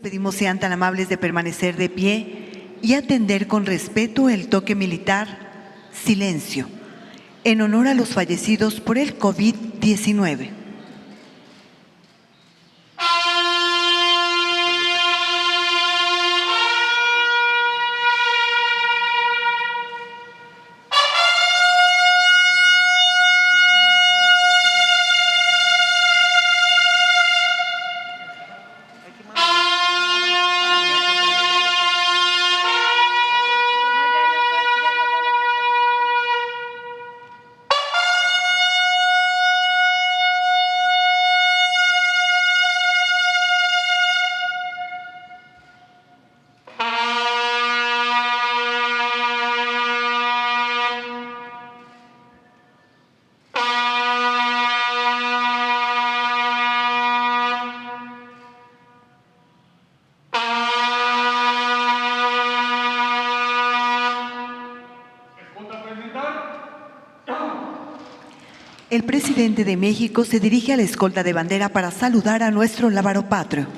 Pedimos sean tan amables de permanecer de pie y atender con respeto el toque militar, silencio, en honor a los fallecidos por el COVID-19. El presidente de México se dirige a la escolta de bandera para saludar a nuestro lábaro patrio.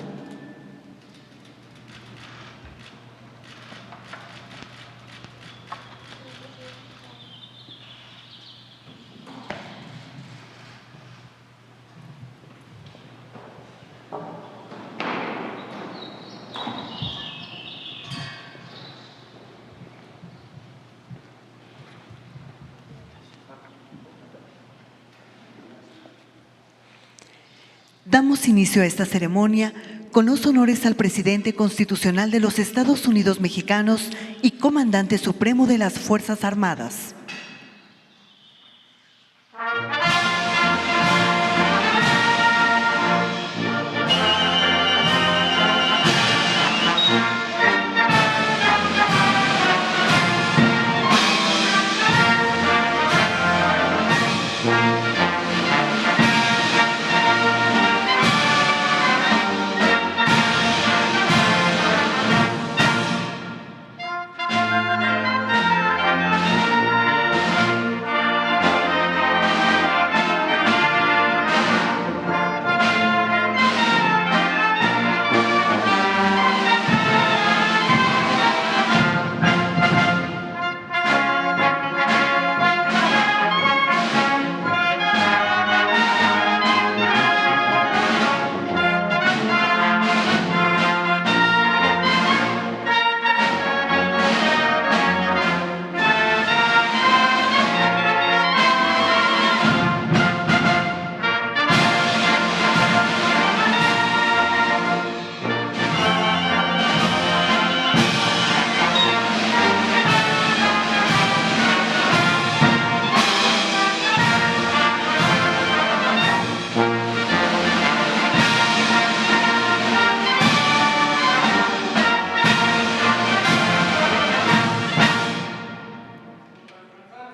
Damos inicio a esta ceremonia con los honores al presidente constitucional de los Estados Unidos mexicanos y comandante supremo de las Fuerzas Armadas.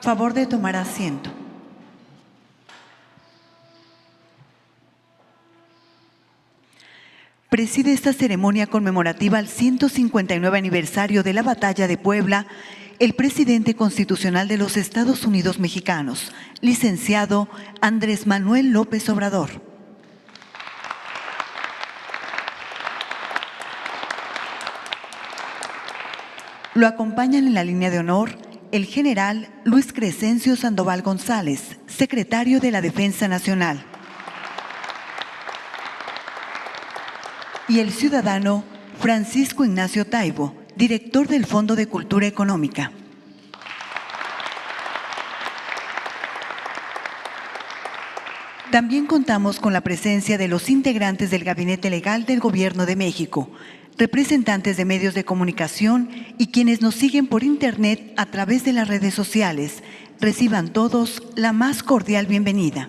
Favor de tomar asiento. Preside esta ceremonia conmemorativa al 159 aniversario de la Batalla de Puebla el presidente constitucional de los Estados Unidos mexicanos, licenciado Andrés Manuel López Obrador. Lo acompañan en la línea de honor el general Luis Crescencio Sandoval González, secretario de la Defensa Nacional, y el ciudadano Francisco Ignacio Taibo, director del Fondo de Cultura Económica. También contamos con la presencia de los integrantes del Gabinete Legal del Gobierno de México, representantes de medios de comunicación y quienes nos siguen por Internet a través de las redes sociales. Reciban todos la más cordial bienvenida.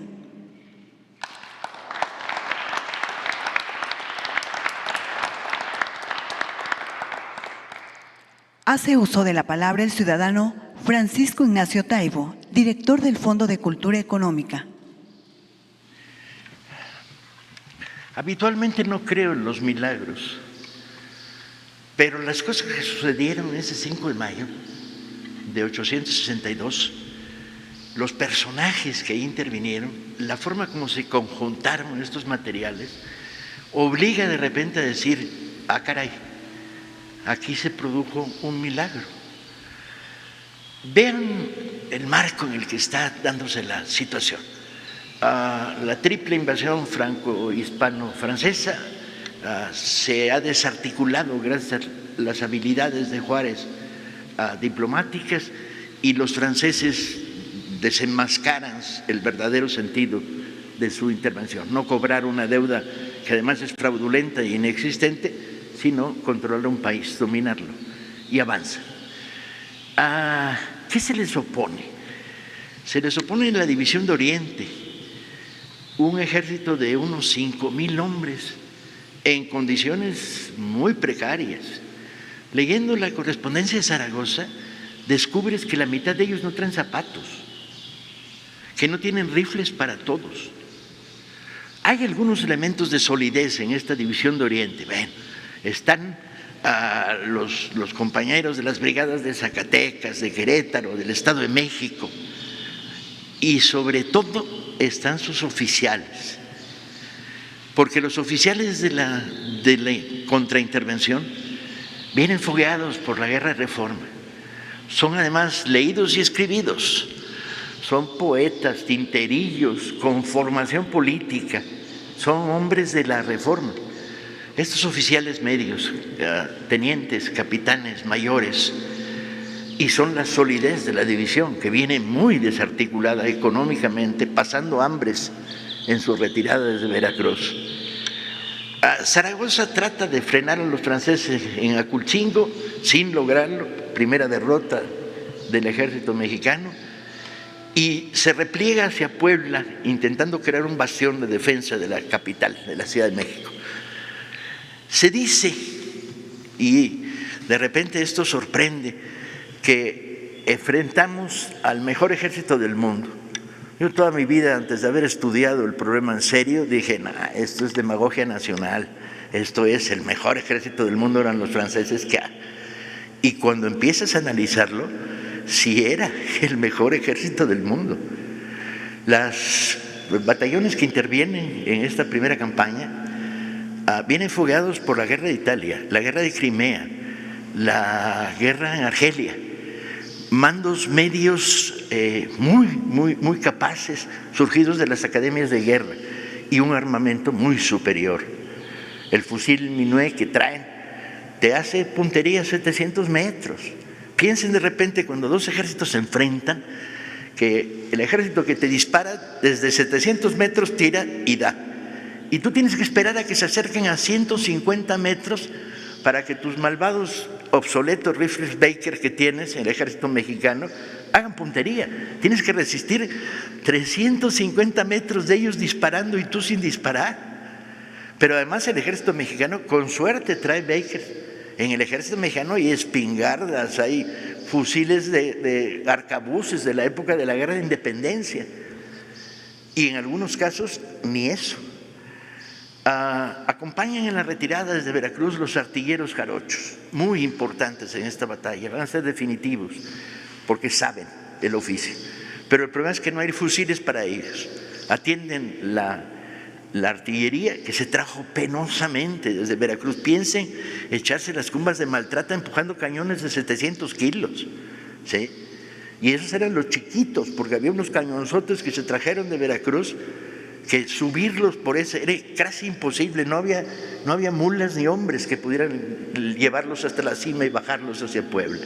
Hace uso de la palabra el ciudadano Francisco Ignacio Taibo, director del Fondo de Cultura Económica. Habitualmente no creo en los milagros, pero las cosas que sucedieron ese 5 de mayo de 862, los personajes que ahí intervinieron, la forma como se conjuntaron estos materiales, obliga de repente a decir, ah, caray, aquí se produjo un milagro. Vean el marco en el que está dándose la situación. La triple invasión franco-hispano-francesa se ha desarticulado gracias a las habilidades de Juárez diplomáticas, y los franceses desenmascaran el verdadero sentido de su intervención: no cobrar una deuda que además es fraudulenta e inexistente, sino controlar un país, dominarlo, y avanza. ¿Qué se les opone? Se les opone la División de Oriente, un ejército de unos 5,000 hombres en condiciones muy precarias. Leyendo la correspondencia de Zaragoza, descubres que la mitad de ellos no traen zapatos, que no tienen rifles para todos. Hay algunos elementos de solidez en esta División de Oriente. Ven, están los compañeros de las brigadas de Zacatecas, de Querétaro, del Estado de México, y sobre todo están sus oficiales, porque los oficiales de la contraintervención vienen fogueados por la Guerra de Reforma, son además leídos y escribidos, son poetas, tinterillos, con formación política, son hombres de la Reforma. Estos oficiales medios, tenientes, capitanes, mayores, y son la solidez de la división, que viene muy desarticulada económicamente, pasando hambres en su retirada desde Veracruz. Zaragoza trata de frenar a los franceses en Aculcingo sin lograrlo, primera derrota del ejército mexicano, y se repliega hacia Puebla intentando crear un bastión de defensa de la capital, de la Ciudad de México. Se dice, y de repente esto sorprende, que enfrentamos al mejor ejército del mundo. Yo toda mi vida, antes de haber estudiado el problema en serio, dije, esto es demagogia nacional, esto es el mejor ejército del mundo, eran los franceses que hay. Y cuando empiezas a analizarlo, sí era el mejor ejército del mundo. Los batallones que intervienen en esta primera campaña vienen fogueados por la guerra de Italia, la guerra de Crimea, la guerra en Argelia, mandos medios muy capaces, surgidos de las academias de guerra, y un armamento muy superior. El fusil Minuet que traen te hace puntería a 700 metros. Piensen de repente, cuando dos ejércitos se enfrentan, que el ejército que te dispara desde 700 metros tira y da, y tú tienes que esperar a que se acerquen a 150 metros para que tus malvados, obsoletos rifles Baker que tienes en el ejército mexicano hagan puntería. Tienes que resistir 350 metros de ellos disparando y tú sin disparar. Pero además el ejército mexicano con suerte trae Baker. En el ejército mexicano hay espingardas, hay fusiles de arcabuces de la época de la Guerra de Independencia, y en algunos casos ni eso. Acompañan en la retirada desde Veracruz los artilleros jarochos, muy importantes en esta batalla, van a ser definitivos porque saben el oficio, pero el problema es que no hay fusiles para ellos. Atienden la artillería que se trajo penosamente desde Veracruz. Piensen echarse las cumbas de Maltrata empujando cañones de 700 kilos, ¿sí? Y esos eran los chiquitos, porque había unos cañonzotes que se trajeron de Veracruz que subirlos por ese era casi imposible, no había mulas ni hombres que pudieran llevarlos hasta la cima y bajarlos hacia Puebla.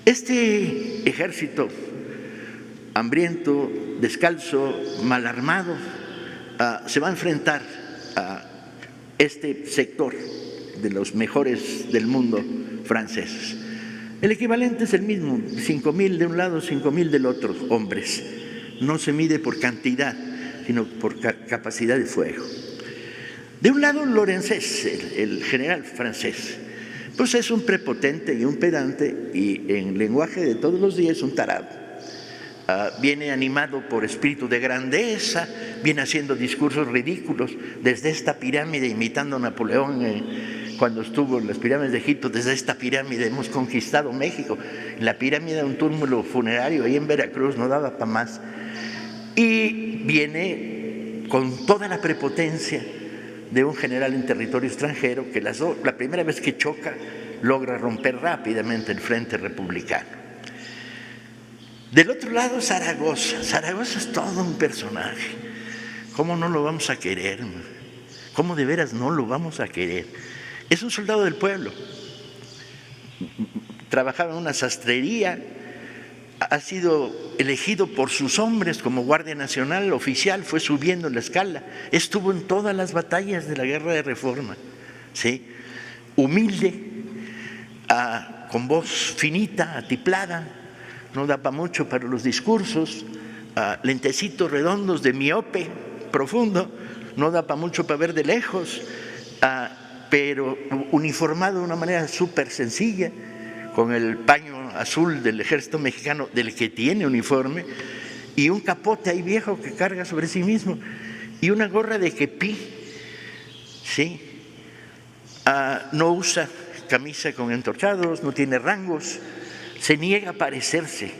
Este ejército hambriento, descalzo, mal armado, se va a enfrentar a este sector de los mejores del mundo franceses. El equivalente es el mismo, 5,000 de un lado, 5,000 del otro, hombres. No se mide por cantidad, sino por capacidad de fuego. De un lado, Lorenzés, el general francés, pues es un prepotente y un pedante, y en lenguaje de todos los días un tarado. Viene animado por espíritu de grandeza, viene haciendo discursos ridículos desde esta pirámide, imitando a Napoleón cuando estuvo en las pirámides de Egipto. Desde esta pirámide hemos conquistado México. La pirámide de un túmulo funerario ahí en Veracruz no daba para más. Y viene con toda la prepotencia de un general en territorio extranjero que la primera vez que choca logra romper rápidamente el frente republicano. Del otro lado, Zaragoza. Zaragoza es todo un personaje. ¿Cómo no lo vamos a querer? ¿Cómo de veras no lo vamos a querer? Es un soldado del pueblo. Trabajaba en una sastrería, ha sido elegido por sus hombres como guardia nacional oficial, fue subiendo la escala, estuvo en todas las batallas de la Guerra de Reforma, ¿sí? Humilde, con voz finita, atiplada, no daba mucho para los discursos, lentecitos redondos de miope profundo, no daba mucho para ver de lejos, pero uniformado de una manera súper sencilla, con el paño azul del ejército mexicano, del que tiene uniforme, y un capote ahí viejo que carga sobre sí mismo, y una gorra de kepí, ¿sí? No usa camisa con entorchados, no tiene rangos, se niega a parecerse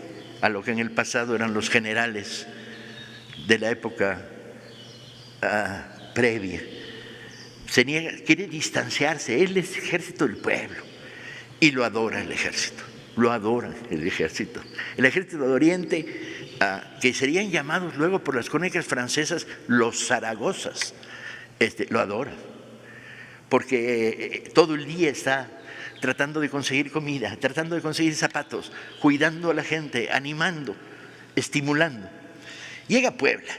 a lo que en el pasado eran los generales de la época previa. Se niega, quiere distanciarse, él es ejército del pueblo. Y lo adora el ejército, lo adora el ejército. El ejército de Oriente, que serían llamados luego por las crónicas francesas los zaragozas, lo adora, porque todo el día está tratando de conseguir comida, tratando de conseguir zapatos, cuidando a la gente, animando, estimulando. Llega a Puebla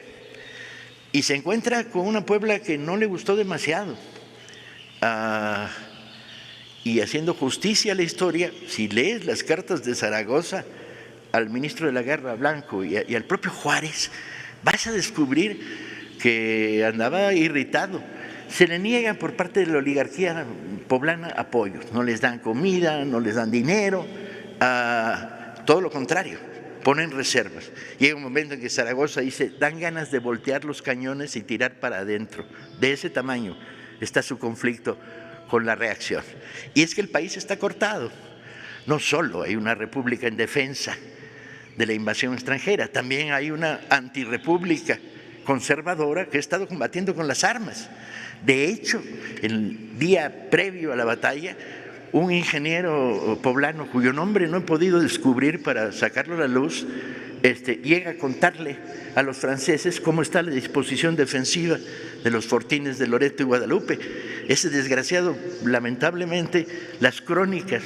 y se encuentra con una Puebla que no le gustó demasiado. Y haciendo justicia a la historia, si lees las cartas de Zaragoza al ministro de la Guerra, Blanco, y al propio Juárez, vas a descubrir que andaba irritado. Se le niegan por parte de la oligarquía poblana apoyos, no les dan comida, no les dan dinero, todo lo contrario, ponen reservas. Llega un momento en que Zaragoza dice, dan ganas de voltear los cañones y tirar para adentro. De ese tamaño está su conflicto con la reacción. Y es que el país está cortado. No solo hay una república en defensa de la invasión extranjera, también hay una antirrepública conservadora que ha estado combatiendo con las armas. De hecho, el día previo a la batalla, un ingeniero poblano cuyo nombre no he podido descubrir para sacarlo a la luz, llega a contarle a los franceses cómo está la disposición defensiva de los fortines de Loreto y Guadalupe. Ese desgraciado, lamentablemente, las crónicas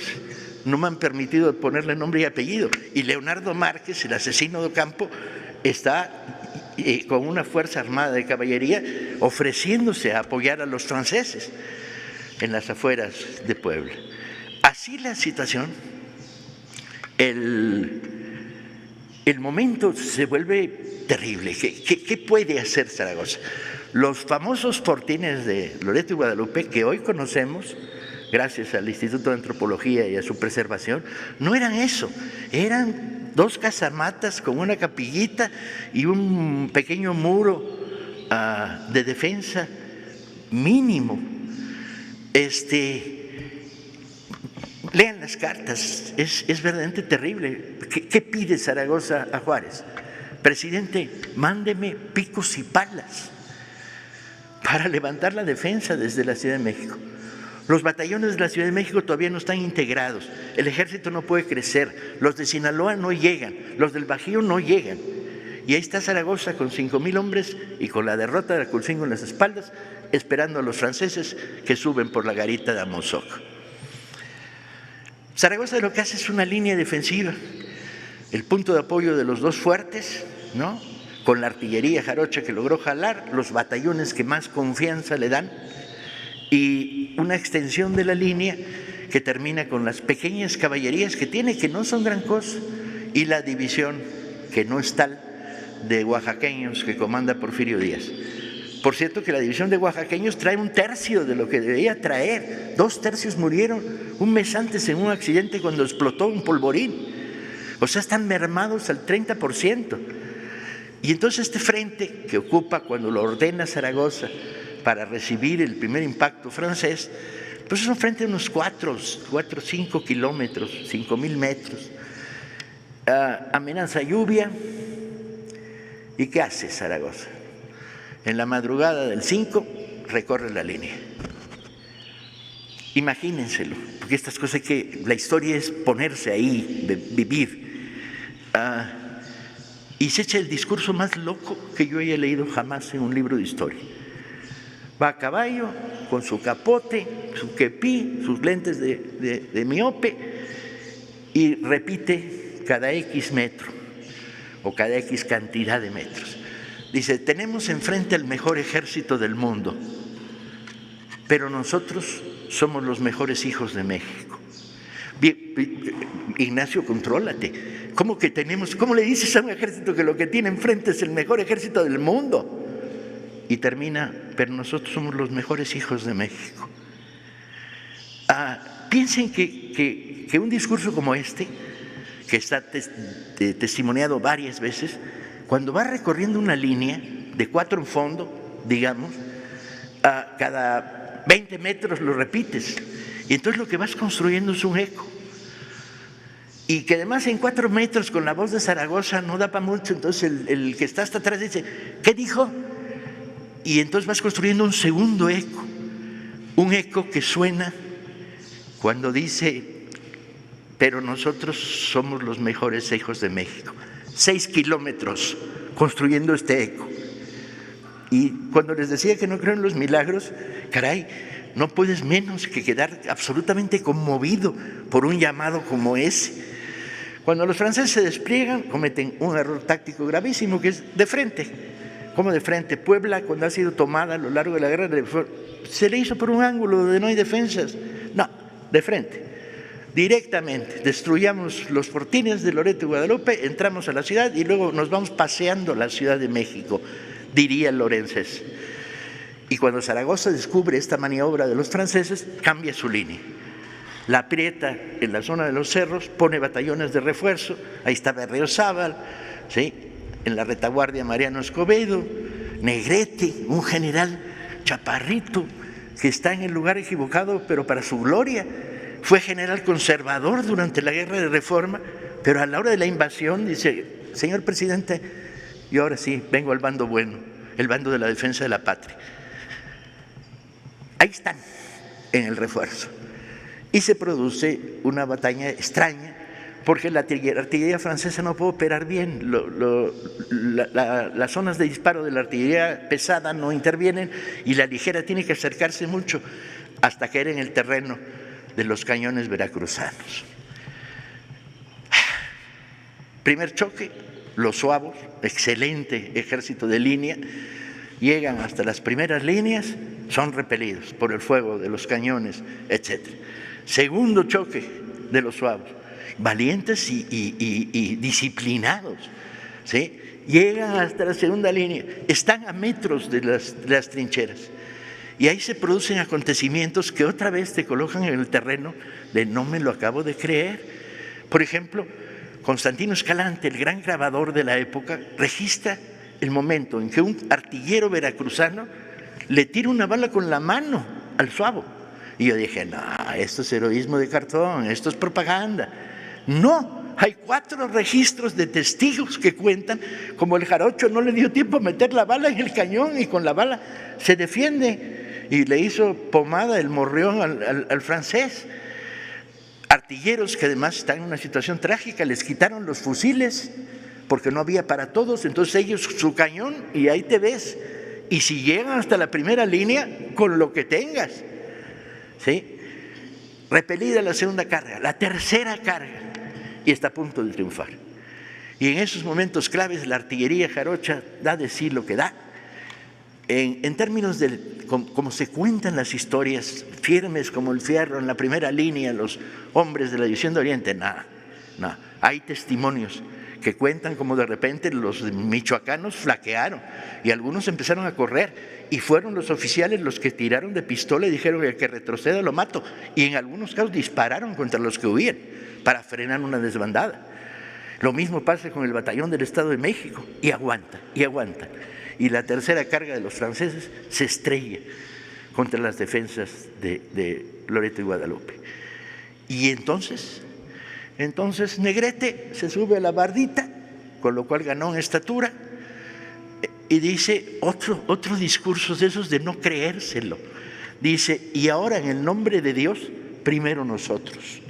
no me han permitido ponerle nombre y apellido. Y Leonardo Márquez, el asesino de Ocampo, está con una fuerza armada de caballería ofreciéndose a apoyar a los franceses en las afueras de Puebla. Así la situación, el momento se vuelve terrible. ¿Qué puede hacer Zaragoza? Los famosos fortines de Loreto y Guadalupe, que hoy conocemos, gracias al Instituto de Antropología y a su preservación, no eran eso, eran 2 casamatas con una capillita y un pequeño muro de defensa mínimo. Lean las cartas, es verdaderamente terrible. ¿Qué pide Zaragoza a Juárez? Presidente, mándeme picos y palas para levantar la defensa desde la Ciudad de México. Los batallones de la Ciudad de México todavía no están integrados, el ejército no puede crecer, los de Sinaloa no llegan, los del Bajío no llegan. Y ahí está Zaragoza con 5,000 hombres y con la derrota de Aculcingo en las espaldas, esperando a los franceses que suben por la garita de Amozoc. Zaragoza lo que hace es una línea defensiva, el punto de apoyo de los 2 fuertes, ¿no?, con la artillería jarocha que logró jalar, los batallones que más confianza le dan, y una extensión de la línea que termina con las pequeñas caballerías que tiene, que no son gran cosa, y la división, que no es tal, de oaxaqueños que comanda Porfirio Díaz. Por cierto que la división de oaxaqueños trae 1/3 de lo que debía traer, 2/3 murieron un mes antes en un accidente cuando explotó un polvorín, o sea, están mermados al 30%. Y entonces este frente que ocupa cuando lo ordena Zaragoza para recibir el primer impacto francés, pues es un frente de unos 4 o 5 kilómetros, 5,000 metros. Amenaza lluvia. ¿Y qué hace Zaragoza? En la madrugada del 5 recorre la línea. Imagínenselo, porque estas cosas la historia es ponerse ahí, vivir. Y se echa el discurso más loco que yo haya leído jamás en un libro de historia. Va a caballo, con su capote, su kepí, sus lentes de miope, y repite cada X metro o cada X cantidad de metros. Dice, tenemos enfrente al mejor ejército del mundo, pero nosotros somos los mejores hijos de México. Bien, Ignacio, contrólate. ¿Cómo le dices a un ejército que lo que tiene enfrente es el mejor ejército del mundo? Y termina, pero nosotros somos los mejores hijos de México. Piensen que un discurso como este, que está testimoniado varias veces, cuando va recorriendo una línea de 4 en fondo, digamos, cada 20 metros lo repites, y entonces lo que vas construyendo es un eco. Y que además en 4 metros con la voz de Zaragoza no da para mucho, entonces el que está hasta atrás dice, ¿qué dijo? Y entonces vas construyendo un segundo eco, un eco que suena cuando dice, pero nosotros somos los mejores hijos de México. 6 kilómetros construyendo este eco. Y cuando les decía que no creo en los milagros, caray, no puedes menos que quedar absolutamente conmovido por un llamado como ese. Cuando los franceses se despliegan, cometen un error táctico gravísimo, que es de frente. ¿Cómo de frente? Puebla, cuando ha sido tomada a lo largo de la guerra, se le hizo por un ángulo donde no hay defensas. No, de frente, directamente. Destruyamos los fortines de Loreto y Guadalupe, entramos a la ciudad y luego nos vamos paseando la Ciudad de México, diría Lorenzés. Y cuando Zaragoza descubre esta maniobra de los franceses, cambia su línea. La aprieta en la zona de los cerros, pone batallones de refuerzo, ahí está Berriozábal, ¿sí? En la retaguardia Mariano Escobedo, Negrete, un general chaparrito que está en el lugar equivocado, pero para su gloria. Fue general conservador durante la guerra de Reforma, pero a la hora de la invasión dice, señor presidente, yo ahora sí vengo al bando bueno, el bando de la defensa de la patria. Ahí están, en el refuerzo. Y se produce una batalla extraña, porque la artillería francesa no puede operar bien, las zonas de disparo de la artillería pesada no intervienen y la ligera tiene que acercarse mucho hasta caer en el terreno de los cañones veracruzanos. Primer choque, los suavos, excelente ejército de línea, llegan hasta las primeras líneas, son repelidos por el fuego de los cañones, etc. Segundo choque de los suavos, valientes y disciplinados, ¿sí? Llegan hasta la segunda línea, están a metros de las trincheras. Y ahí se producen acontecimientos que otra vez te colocan en el terreno de no me lo acabo de creer. Por ejemplo, Constantino Escalante, el gran grabador de la época, registra el momento en que un artillero veracruzano le tira una bala con la mano al suavo. Y yo dije, no, esto es heroísmo de cartón, esto es propaganda. No, hay 4 registros de testigos que cuentan como el jarocho no le dio tiempo a meter la bala en el cañón y con la bala se defiende. Y le hizo pomada el morrión al francés. Artilleros que además están en una situación trágica, les quitaron los fusiles porque no había para todos, entonces ellos su cañón y ahí te ves. Y si llegan hasta la primera línea, con lo que tengas, ¿sí? Repelida la segunda carga, la tercera carga, y está a punto de triunfar. Y en esos momentos claves la artillería jarocha da de sí lo que da. En términos de como se cuentan las historias, firmes como el fierro en la primera línea, los hombres de la División de Oriente, nada. Hay testimonios que cuentan como de repente los michoacanos flaquearon y algunos empezaron a correr y fueron los oficiales los que tiraron de pistola y dijeron el que retroceda lo mato, y en algunos casos dispararon contra los que huían para frenar una desbandada. Lo mismo pasa con el batallón del Estado de México, y aguantan, y aguantan. Y la tercera carga de los franceses se estrella contra las defensas de Loreto y Guadalupe. Y entonces Negrete se sube a la bardita, con lo cual ganó en estatura, Y dice otro discurso de esos de no creérselo. Dice, y ahora en el nombre de Dios, primero nosotros.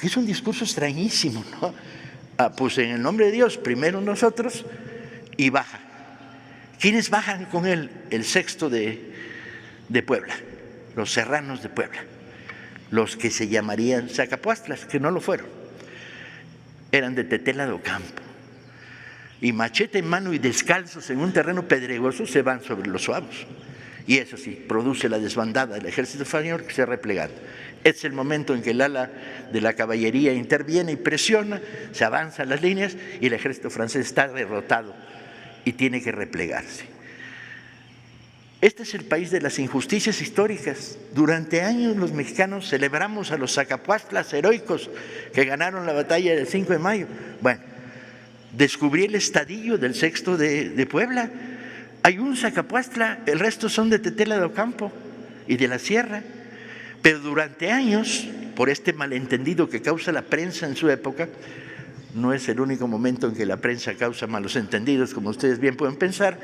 Es un discurso extrañísimo, ¿no? Pues en el nombre de Dios, primero nosotros, y baja. ¿Quiénes bajan con él? El sexto de Puebla, los serranos de Puebla, los que se llamarían Zacapuastlas, que no lo fueron. Eran de Tetela de Ocampo. Y machete en mano y descalzos en un terreno pedregoso se van sobre los suavos. Y eso sí, produce la desbandada del ejército español que se ha replegado. Es el momento en que el ala de la caballería interviene y presiona, se avanzan las líneas y el ejército francés está derrotado y tiene que replegarse. Este es el país de las injusticias históricas. Durante años los mexicanos celebramos a los Zacapuastlas heroicos que ganaron la batalla del 5 de mayo. Bueno, descubrí el estadillo del sexto de Puebla. Hay un Zacapuastla, el resto son de Tetela de Ocampo y de la Sierra. Pero durante años, por este malentendido que causa la prensa en su época, no es el único momento en que la prensa causa malos entendidos, como ustedes bien pueden pensar,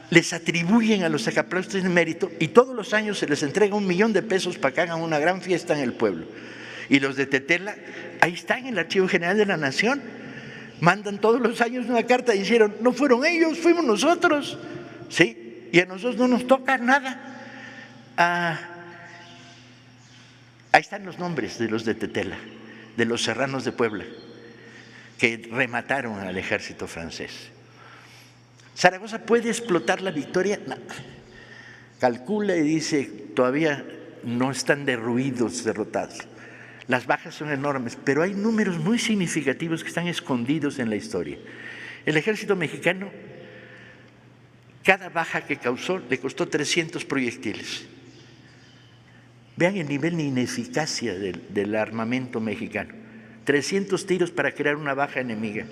les atribuyen a los Zacapuastlas mérito y todos los años se les entrega $1 millón para que hagan una gran fiesta en el pueblo. Y los de Tetela, ahí está en el Archivo General de la Nación, mandan todos los años una carta diciendo, no fueron ellos, fuimos nosotros, ¿sí? Y a nosotros no nos toca nada. Ahí están los nombres de los de Tetela, de los serranos de Puebla, que remataron al ejército francés. ¿Zaragoza puede explotar la victoria? No. Calcula y dice, todavía no están derruidos, derrotados. Las bajas son enormes, pero hay números muy significativos que están escondidos en la historia. El ejército mexicano, cada baja que causó, le costó 300 proyectiles. Vean el nivel de ineficacia del armamento mexicano. 300 tiros para crear una baja enemiga.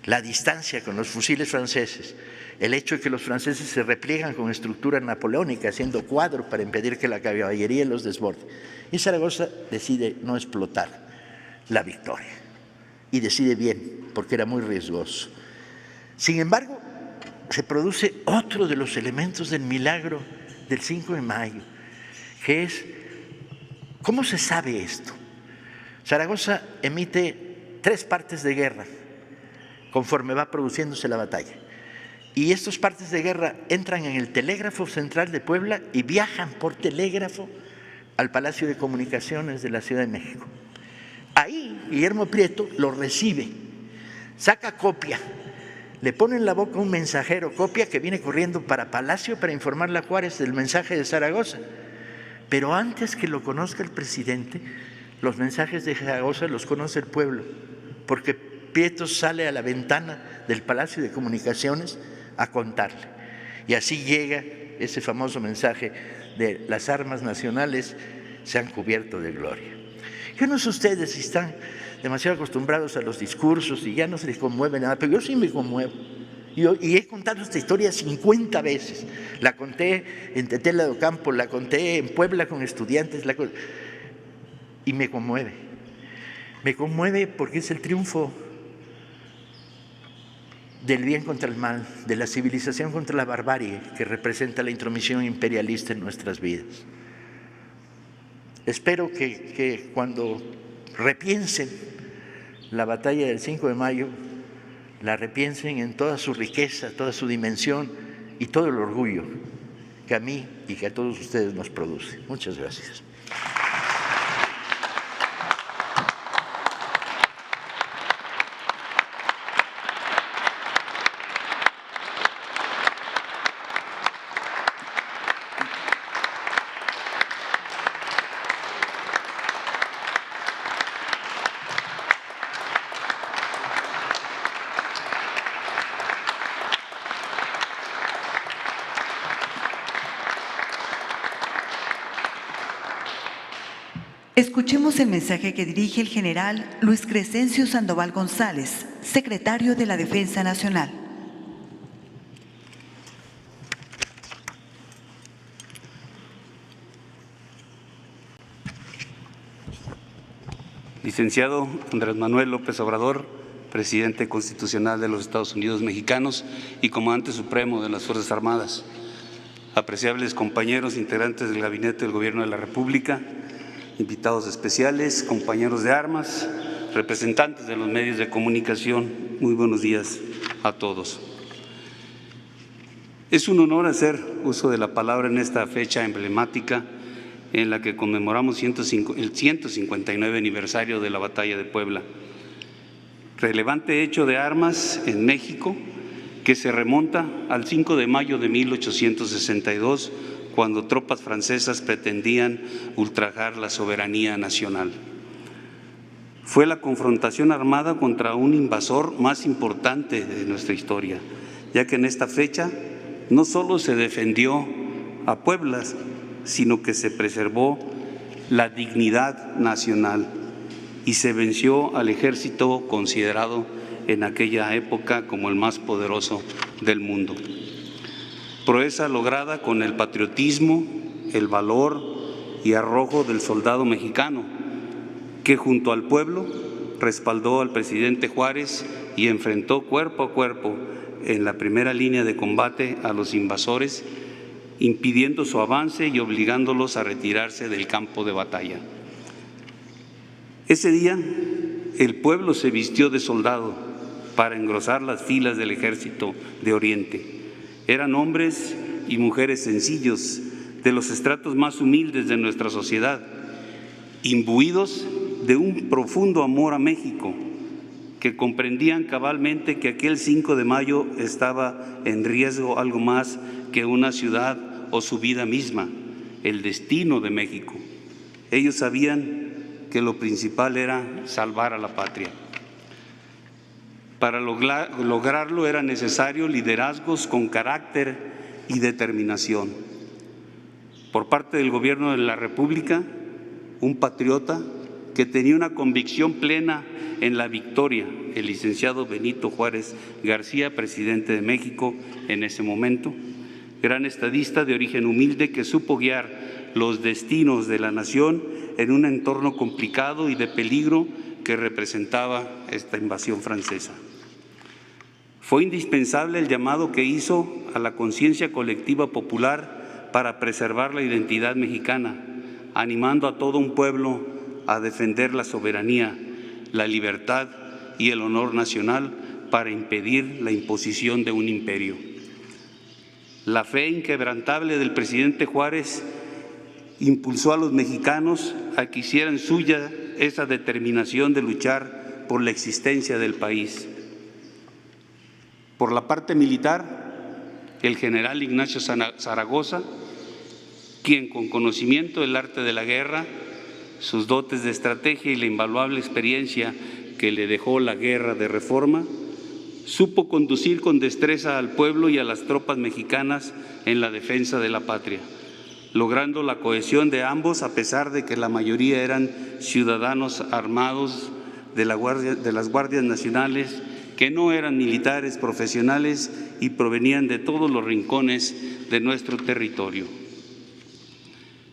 La distancia con los fusiles franceses, el hecho de que los franceses se repliegan con estructura napoleónica, haciendo cuadro para impedir que la caballería los desborde. Y Zaragoza decide no explotar la victoria. Y decide bien, porque era muy riesgoso. Sin embargo, se produce otro de los elementos del milagro del 5 de mayo, que es, ¿cómo se sabe esto? Zaragoza emite 3 partes de guerra conforme va produciéndose la batalla. Y estos partes de guerra entran en el telégrafo central de Puebla y viajan por telégrafo al Palacio de Comunicaciones de la Ciudad de México. Ahí Guillermo Prieto lo recibe, saca copia, le pone en la boca un mensajero, copia que viene corriendo para Palacio para informarle a Juárez del mensaje de Zaragoza. Pero antes que lo conozca el presidente, los mensajes de Zaragoza los conoce el pueblo, porque Prieto sale a la ventana del Palacio de Comunicaciones a contarle. Y así llega ese famoso mensaje de las armas nacionales se han cubierto de gloria. Yo no sé ustedes si están demasiado acostumbrados a los discursos y ya no se les conmueve nada, pero yo sí me conmuevo. Y he contado esta historia 50 veces. La conté en Tetela de Ocampo, la conté en Puebla con estudiantes, y me conmueve. Me conmueve porque es el triunfo del bien contra el mal, de la civilización contra la barbarie que representa la intromisión imperialista en nuestras vidas. Espero que cuando repiensen la batalla del 5 de mayo, la repiensen en toda su riqueza, toda su dimensión y todo el orgullo que a mí y que a todos ustedes nos produce. Muchas gracias. Escuchemos el mensaje que dirige el general Luis Crescencio Sandoval González, secretario de la Defensa Nacional. Licenciado Andrés Manuel López Obrador, presidente constitucional de los Estados Unidos mexicanos y comandante supremo de las Fuerzas Armadas, apreciables compañeros integrantes del Gabinete del Gobierno de la República, invitados especiales, compañeros de armas, representantes de los medios de comunicación, muy buenos días a todos. Es un honor hacer uso de la palabra en esta fecha emblemática en la que conmemoramos el 159 aniversario de la Batalla de Puebla, relevante hecho de armas en México que se remonta al 5 de mayo de 1862, cuando tropas francesas pretendían ultrajar la soberanía nacional. Fue la confrontación armada contra un invasor más importante de nuestra historia, ya que en esta fecha no solo se defendió a Puebla, sino que se preservó la dignidad nacional y se venció al ejército considerado en aquella época como el más poderoso del mundo. Proeza lograda con el patriotismo, el valor y arrojo del soldado mexicano, que junto al pueblo respaldó al presidente Juárez y enfrentó cuerpo a cuerpo en la primera línea de combate a los invasores, impidiendo su avance y obligándolos a retirarse del campo de batalla. Ese día, el pueblo se vistió de soldado para engrosar las filas del ejército de Oriente. Eran hombres y mujeres sencillos, de los estratos más humildes de nuestra sociedad, imbuidos de un profundo amor a México, que comprendían cabalmente que aquel 5 de mayo estaba en riesgo algo más que una ciudad o su vida misma, el destino de México. Ellos sabían que lo principal era salvar a la patria. Para lograrlo era necesario liderazgos con carácter y determinación. Por parte del Gobierno de la República, un patriota que tenía una convicción plena en la victoria, el licenciado Benito Juárez García, presidente de México en ese momento, gran estadista de origen humilde que supo guiar los destinos de la nación en un entorno complicado y de peligro que representaba esta invasión francesa. Fue indispensable el llamado que hizo a la conciencia colectiva popular para preservar la identidad mexicana, animando a todo un pueblo a defender la soberanía, la libertad y el honor nacional para impedir la imposición de un imperio. La fe inquebrantable del presidente Juárez impulsó a los mexicanos a que hicieran suya esa determinación de luchar por la existencia del país. Por la parte militar, el general Ignacio Zaragoza, quien con conocimiento del arte de la guerra, sus dotes de estrategia y la invaluable experiencia que le dejó la guerra de Reforma, supo conducir con destreza al pueblo y a las tropas mexicanas en la defensa de la patria, logrando la cohesión de ambos a pesar de que la mayoría eran ciudadanos armados de las guardias nacionales que no eran militares profesionales y provenían de todos los rincones de nuestro territorio.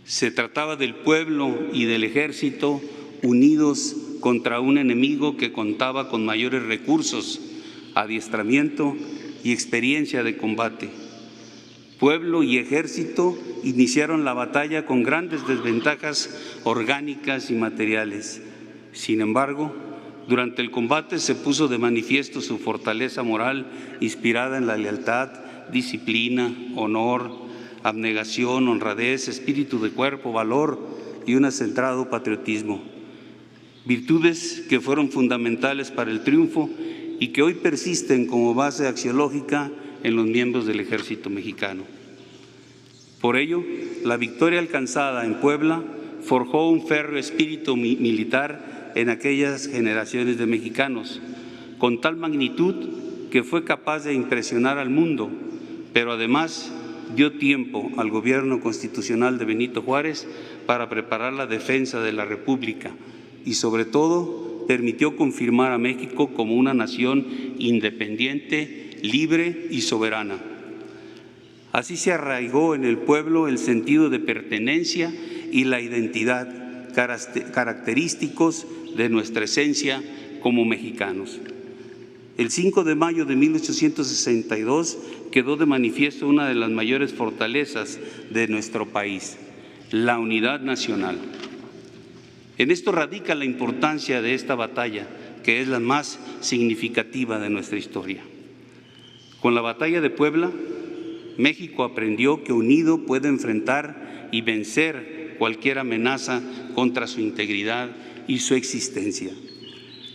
Se trataba del pueblo y del ejército unidos contra un enemigo que contaba con mayores recursos, adiestramiento y experiencia de combate. Pueblo y ejército iniciaron la batalla con grandes desventajas orgánicas y materiales. Sin embargo, durante el combate se puso de manifiesto su fortaleza moral inspirada en la lealtad, disciplina, honor, abnegación, honradez, espíritu de cuerpo, valor y un acentrado patriotismo. Virtudes que fueron fundamentales para el triunfo y que hoy persisten como base axiológica en los miembros del ejército mexicano. Por ello, la victoria alcanzada en Puebla forjó un férreo espíritu militar en aquellas generaciones de mexicanos, con tal magnitud que fue capaz de impresionar al mundo, pero además dio tiempo al gobierno constitucional de Benito Juárez para preparar la defensa de la República y, sobre todo, permitió confirmar a México como una nación independiente, libre y soberana. Así se arraigó en el pueblo el sentido de pertenencia y la identidad, característicos de nuestra esencia como mexicanos. El 5 de mayo de 1862 quedó de manifiesto una de las mayores fortalezas de nuestro país, la unidad nacional. En esto radica la importancia de esta batalla, que es la más significativa de nuestra historia. Con la batalla de Puebla, México aprendió que unido puede enfrentar y vencer cualquier amenaza contra su integridad y su existencia.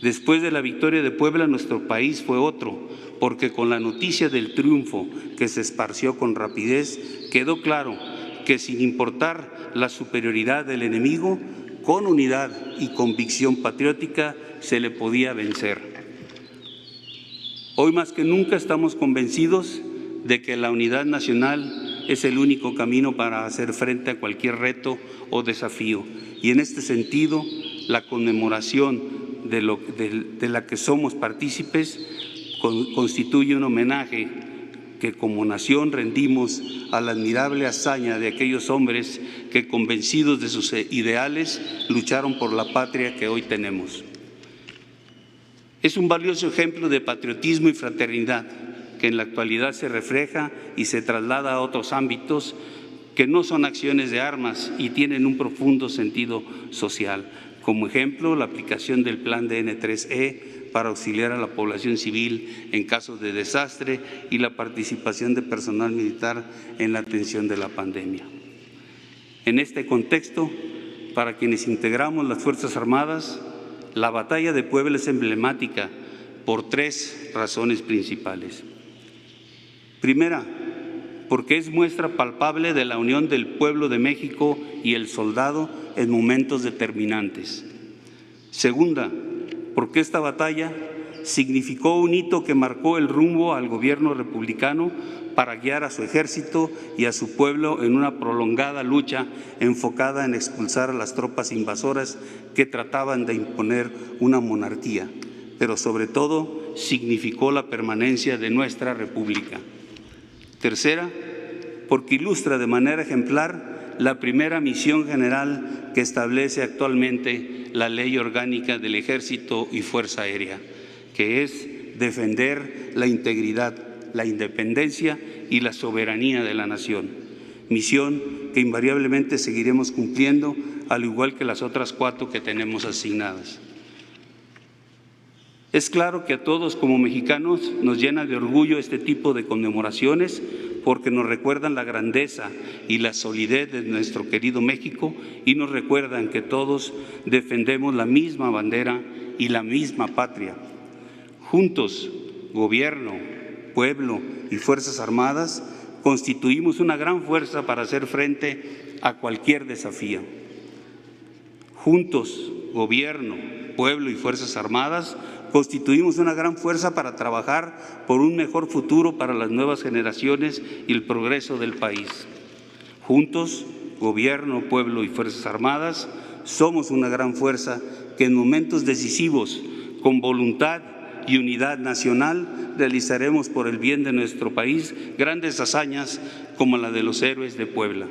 Después de la victoria de Puebla, nuestro país fue otro, porque con la noticia del triunfo que se esparció con rapidez, quedó claro que sin importar la superioridad del enemigo, con unidad y convicción patriótica se le podía vencer. Hoy más que nunca estamos convencidos de que la unidad nacional es el único camino para hacer frente a cualquier reto o desafío. Y en este sentido, la conmemoración de la que somos partícipes constituye un homenaje que como nación rendimos a la admirable hazaña de aquellos hombres que, convencidos de sus ideales, lucharon por la patria que hoy tenemos. Es un valioso ejemplo de patriotismo y fraternidad que en la actualidad se refleja y se traslada a otros ámbitos que no son acciones de armas y tienen un profundo sentido social. Como ejemplo, la aplicación del Plan de N3E para auxiliar a la población civil en casos de desastre y la participación de personal militar en la atención de la pandemia. En este contexto, para quienes integramos las Fuerzas Armadas, la batalla de Puebla es emblemática por tres razones principales. Primera, porque es muestra palpable de la unión del pueblo de México y el soldado en momentos determinantes. Segunda, porque esta batalla significó un hito que marcó el rumbo al gobierno republicano para guiar a su ejército y a su pueblo en una prolongada lucha enfocada en expulsar a las tropas invasoras que trataban de imponer una monarquía, pero sobre todo significó la permanencia de nuestra república. Tercera, porque ilustra de manera ejemplar la primera misión general que establece actualmente la Ley Orgánica del Ejército y Fuerza Aérea, que es defender la integridad, la independencia y la soberanía de la nación. Misión que invariablemente seguiremos cumpliendo, al igual que las otras 4 que tenemos asignadas. Es claro que a todos como mexicanos nos llena de orgullo este tipo de conmemoraciones porque nos recuerdan la grandeza y la solidez de nuestro querido México y nos recuerdan que todos defendemos la misma bandera y la misma patria. Juntos, gobierno, pueblo y Fuerzas Armadas, constituimos una gran fuerza para hacer frente a cualquier desafío. Juntos, gobierno, pueblo y Fuerzas Armadas, constituimos una gran fuerza para trabajar por un mejor futuro para las nuevas generaciones y el progreso del país. Juntos, gobierno, pueblo y Fuerzas Armadas, somos una gran fuerza que en momentos decisivos, con voluntad y unidad nacional, realizaremos por el bien de nuestro país grandes hazañas como la de los héroes de Puebla.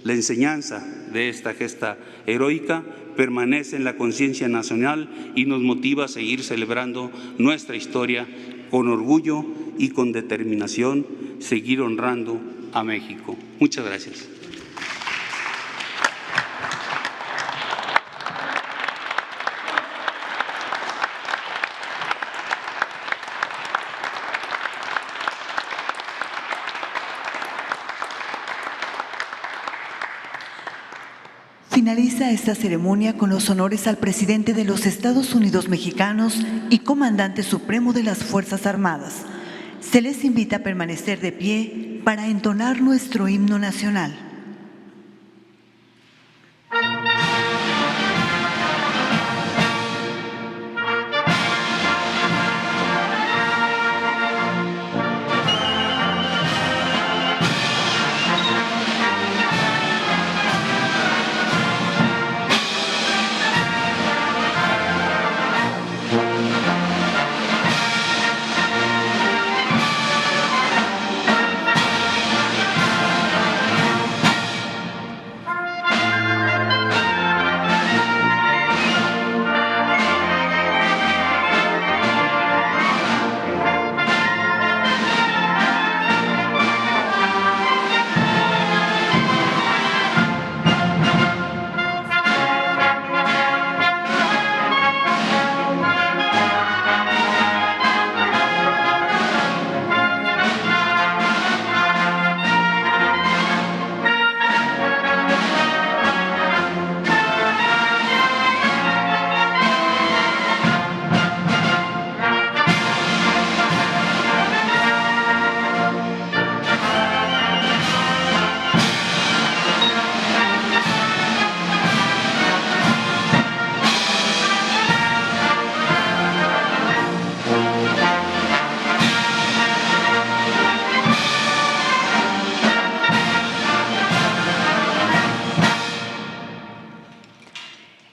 La enseñanza de esta gesta heroica permanece en la conciencia nacional y nos motiva a seguir celebrando nuestra historia con orgullo y con determinación, seguir honrando a México. Muchas gracias. Finaliza esta ceremonia con los honores al presidente de los Estados Unidos mexicanos y comandante supremo de las Fuerzas Armadas. Se les invita a permanecer de pie para entonar nuestro himno nacional.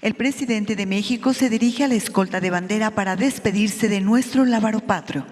el presidente de México se dirige a la escolta de bandera para despedirse de nuestro lábaro patrio.